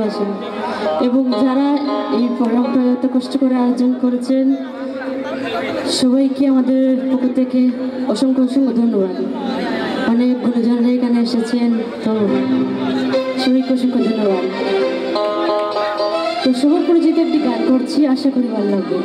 ভালোবাসেন এবং যারা এই প্রোগ্রামটা এত কষ্ট করে আয়োজন করেছেন সবাইকে আমাদের পক্ষ থেকে অসংখ্য অসংখ্য ধন্যবাদ। অনেক গুণীজনরা এখানে এসেছেন, তো সবাইকে অসংখ্য ধন্যবাদ। তো সবার পরিচিত একটি গান করছি, আশা করি ভালো লাগবে।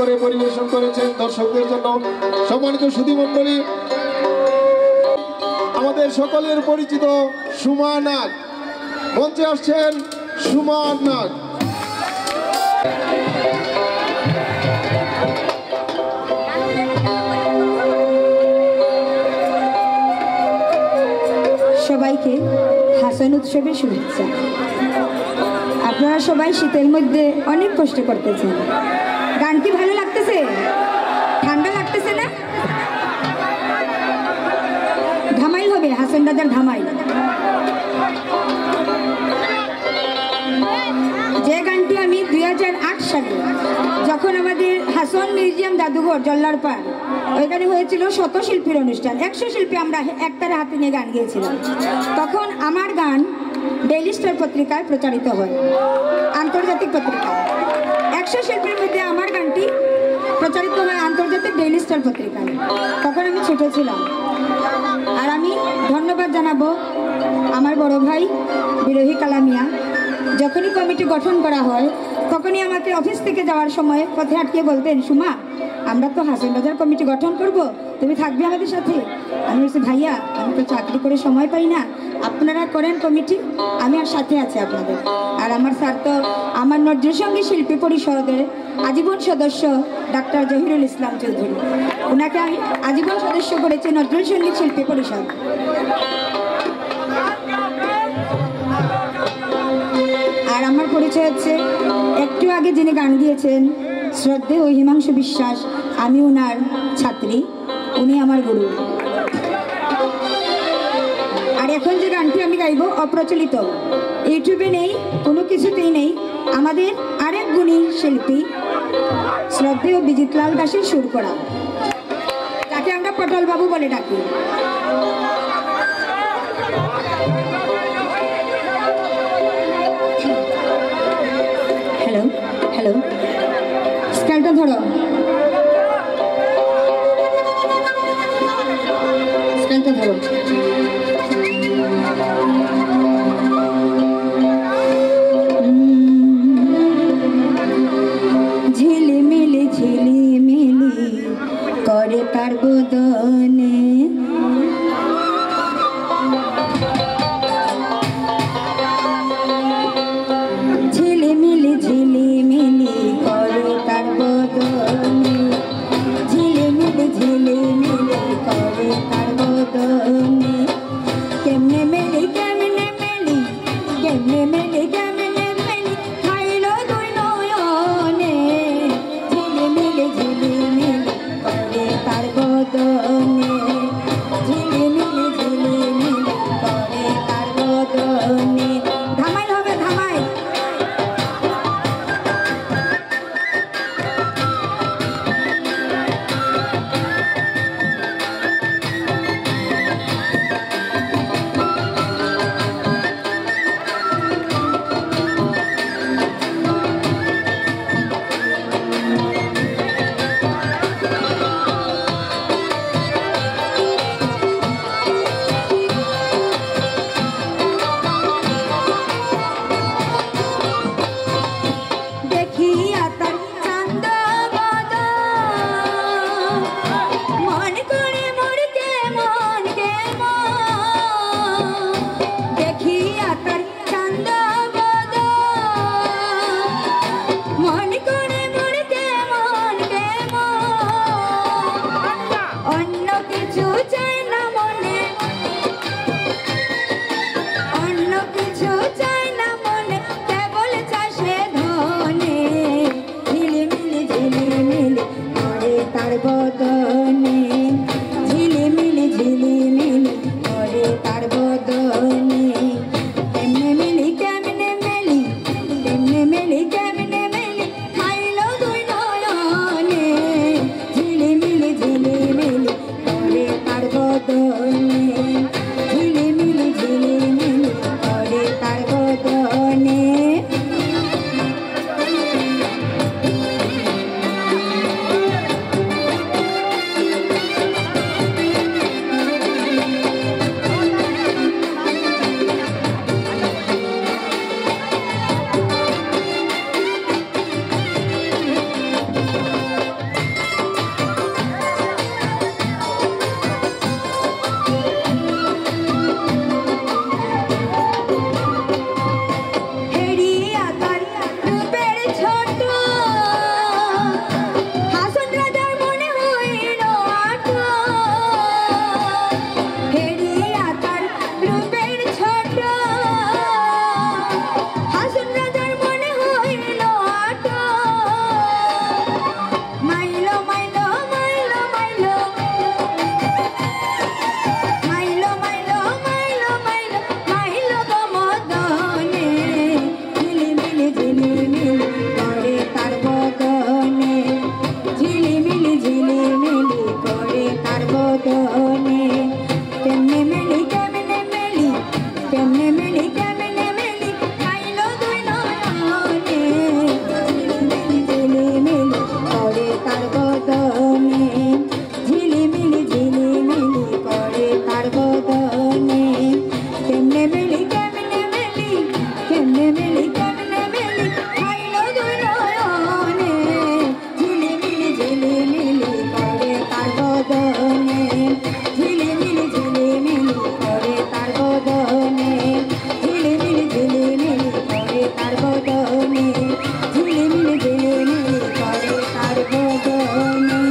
করে পরিবেশন করেছেন দর্শকদের জন্য। সম্মানিত সুধীমণ্ডলী, আমাদের সকলের পরিচিত সুমা নাগ মঞ্চে আসছেন। সুমা নাগ সবাইকে হাসান উৎসবের শুভেচ্ছা। আপনারা সবাই শীতের মধ্যে অনেক কষ্ট করতেছেন। গান কি ভালো লাগতেছে? ঠান্ডা লাগতেছে না? ধামাইল হবে, হাসান রাজার ধামাইল। যে গানটি আমি 2008 সালে যখন আমাদের হাসন মিউজিয়াম জাদুঘর জল্লারপাড় ওইখানে হয়েছিল 100 শিল্পীর অনুষ্ঠান, 100 শিল্পী আমরা একটারে হাতে নিয়ে গান গেয়েছিলাম। তখন আমার গান ডেইলি স্টার পত্রিকায় প্রচারিত হয়, আন্তর্জাতিক পত্রিকা। 100 শিল্পীর মধ্যে আমার গানটি প্রচারিত হয় আন্তর্জাতিক ডেইলি স্টার পত্রিকায়। তখন আমি ছোট ছিলাম। আর আমি ধন্যবাদ জানাবো আমার বড় ভাই বিরোহী কালামিয়া। যখনই কমিটি গঠন করা হয় তখনই আমাকে অফিস থেকে যাওয়ার সময় পথে আটকে বলতেন, সুমা আমরা তো হাসান রাজার কমিটি গঠন করব, তুমি থাকবে আমাদের সাথে? আমি বলছি, ভাইয়া আমি তো চাকরি করে সময় পাই না, আপনারা করেন কমিটি, আমি আর সাথে আছি আপনাদের। আর আমার স্যার তো আমার নজরুল সঙ্গীত শিল্পী পরিষদের আজীবন সদস্য ডাক্তার জহিরুল ইসলাম চৌধুরী, ওনাকে আমি আজীবন সদস্য করেছি নজরুল সঙ্গীত শিল্পী পরিষদ। আর আমার পরিচয় হচ্ছে একটু আগে যিনি গান দিয়েছেন শ্রদ্ধেয় হিমাংশু বিশ্বাস, আমি ওনার ছাত্রী, উনি আমার গুরু। আর এখন যে গানটি আমি গাইব অপ্রচলিত, ইউটিউবে নেই, কোনো কিছুতেই নেই। আমাদের আরেক গুণী শিল্পী শ্রদ্ধেয় বিজিতলাল দাসের সুর করা, তাকে আমরা পটল বাবু বলে ডাকি। হ্যালো হ্যালো, স্কেলটা ধরো, স্কেলটা ধরো। ঝিলিমিলি ঝিলিমিলি করে তার বদনে কেমনে মিলি আইলো দুই নয়নে ঝিলিমিলি করে তার বদনে ঝিলিমিলি করে তার বদনে কেমনে মিলি আইলো দুই নয়নে ঝিলিমিলি করে তার বদনে ঝিলিমিলি করে তার বদনে ঝিলিমিলি করে তার বদনে ঝিলিমিলি করে তার বদনে।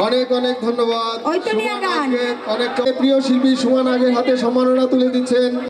অনেক অনেক ধন্যবাদ। ওই তো নিয়ে গান। অনেক প্রিয় শিল্পী সুমা নাগের হাতে সম্মাননা তুলে দিচ্ছেন।